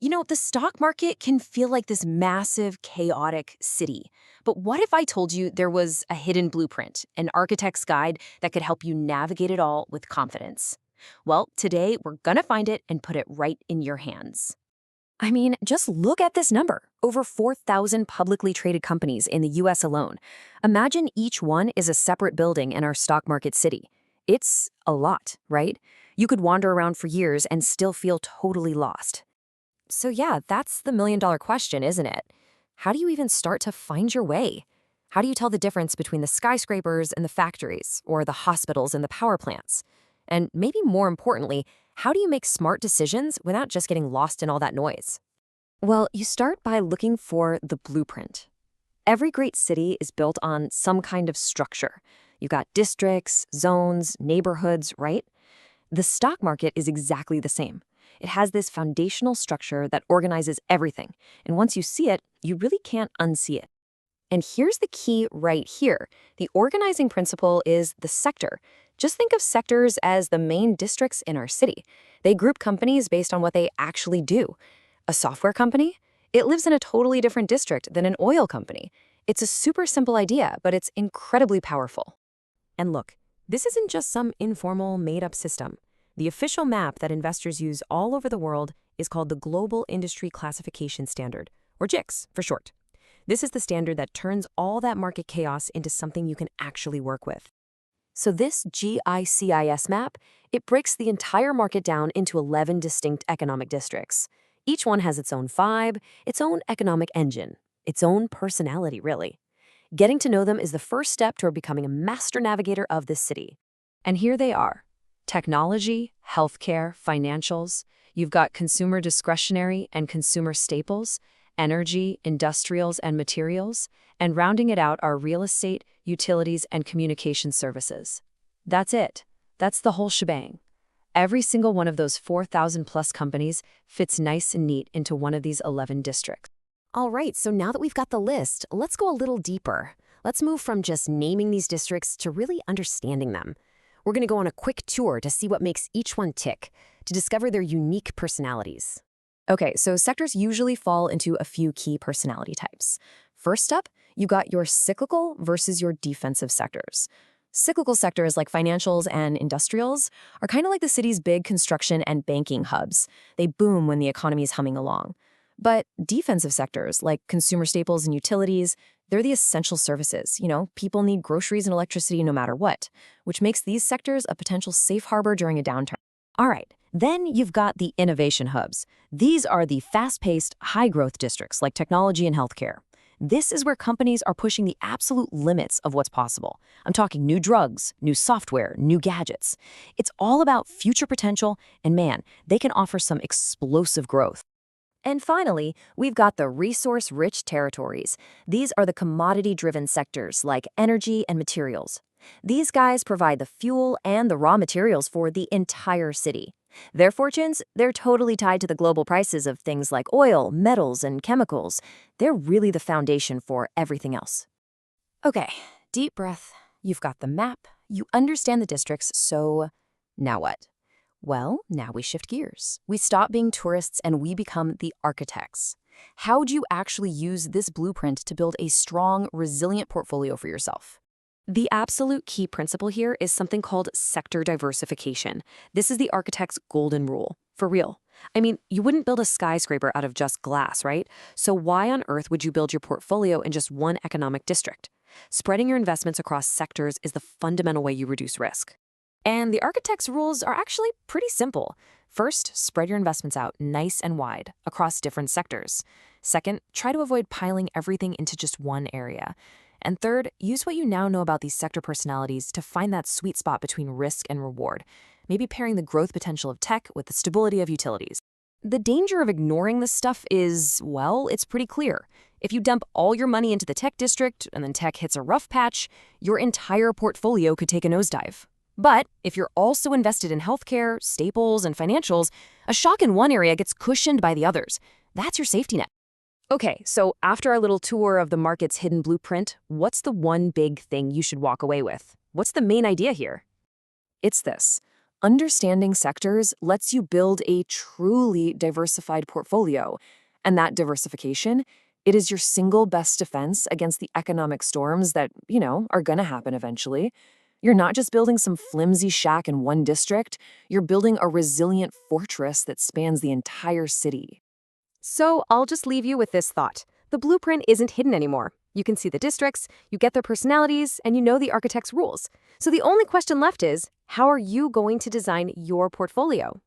The stock market can feel like this massive, chaotic city. But what if I told you there was a hidden blueprint, an architect's guide that could help you navigate it all with confidence? Well, today we're gonna find it and put it right in your hands. I mean, just look at this number over 4,000 publicly traded companies in the US alone. Imagine each one is a separate building in our stock market city. It's a lot, right? You could wander around for years and still feel totally lost. So, yeah, that's the million-dollar question, isn't it? How do you even start to find your way? How do you tell the difference between the skyscrapers and the factories, or the hospitals and the power plants? And maybe more importantly, how do you make smart decisions without just getting lost in all that noise? Well, you start by looking for the blueprint. Every great city is built on some kind of structure. You've got districts, zones, neighborhoods, right? The stock market is exactly the same. It has this foundational structure that organizes everything, and once you see it, you really can't unsee it. And here's the key right here. The organizing principle is the sector. Just think of sectors as the main districts in our city. They group companies based on what they actually do. A software company? It lives in a totally different district than an oil company. It's a super simple idea, but it's incredibly powerful. And look, this isn't just some informal, made-up system. The official map that investors use all over the world is called the Global Industry Classification Standard, or GICS for short. This is the standard that turns all that market chaos into something you can actually work with. So this GICS map, it breaks the entire market down into 11 distinct economic districts. Each one has its own vibe, its own economic engine, its own personality, really. Getting to know them is the first step toward becoming a master navigator of this city. And here they are. Technology, healthcare, financials. You've got consumer discretionary and consumer staples, energy, industrials, and materials, and rounding it out are real estate, utilities, and communication services. That's it. That's the whole shebang. Every single one of those 4,000 plus companies fits nice and neat into one of these 11 districts. All right, so now that we've got the list, let's go a little deeper. Let's move from just naming these districts to really understanding them. We're going to go on a quick tour to see what makes each one tick, to discover their unique personalities. Okay, so sectors usually fall into a few key personality types. First up, you got your cyclical versus your defensive sectors. Cyclical sectors like financials and industrials are kind of like the city's big construction and banking hubs. They boom when the economy is humming along. But defensive sectors like consumer staples and utilities, they're the essential services. People need groceries and electricity no matter what, which makes these sectors a potential safe harbor during a downturn. All right, then you've got the innovation hubs. These are the fast-paced, high-growth districts like technology and healthcare. This is where companies are pushing the absolute limits of what's possible. I'm talking new drugs, new software, new gadgets. It's all about future potential, and man, they can offer some explosive growth. And finally, we've got the resource-rich territories. These are the commodity-driven sectors like energy and materials. These guys provide the fuel and the raw materials for the entire city. Their fortunes, they're totally tied to the global prices of things like oil, metals, and chemicals. They're really the foundation for everything else. Okay, deep breath. You've got the map, you understand the districts, so now what? Well, now we shift gears. We stop being tourists and we become the architects. How do you actually use this blueprint to build a strong, resilient portfolio for yourself? The absolute key principle here is something called sector diversification. This is the architect's golden rule, for real. I mean, you wouldn't build a skyscraper out of just glass, right? So why on earth would you build your portfolio in just one economic district? Spreading your investments across sectors is the fundamental way you reduce risk. And the architect's rules are actually pretty simple. First, spread your investments out nice and wide across different sectors. Second, try to avoid piling everything into just one area. And third, use what you now know about these sector personalities to find that sweet spot between risk and reward, maybe pairing the growth potential of tech with the stability of utilities. The danger of ignoring this stuff is, well, it's pretty clear. If you dump all your money into the tech district and then tech hits a rough patch, your entire portfolio could take a nosedive. But if you're also invested in healthcare, staples, and financials, a shock in one area gets cushioned by the others. That's your safety net. Okay, so after our little tour of the market's hidden blueprint, what's the one big thing you should walk away with? What's the main idea here? It's this. Understanding sectors lets you build a truly diversified portfolio. And that diversification, it is your single best defense against the economic storms that, are going to happen eventually. You're not just building some flimsy shack in one district, you're building a resilient fortress that spans the entire city. So I'll just leave you with this thought. The blueprint isn't hidden anymore. You can see the districts, you get their personalities, and you know the architect's rules. So the only question left is, how are you going to design your portfolio?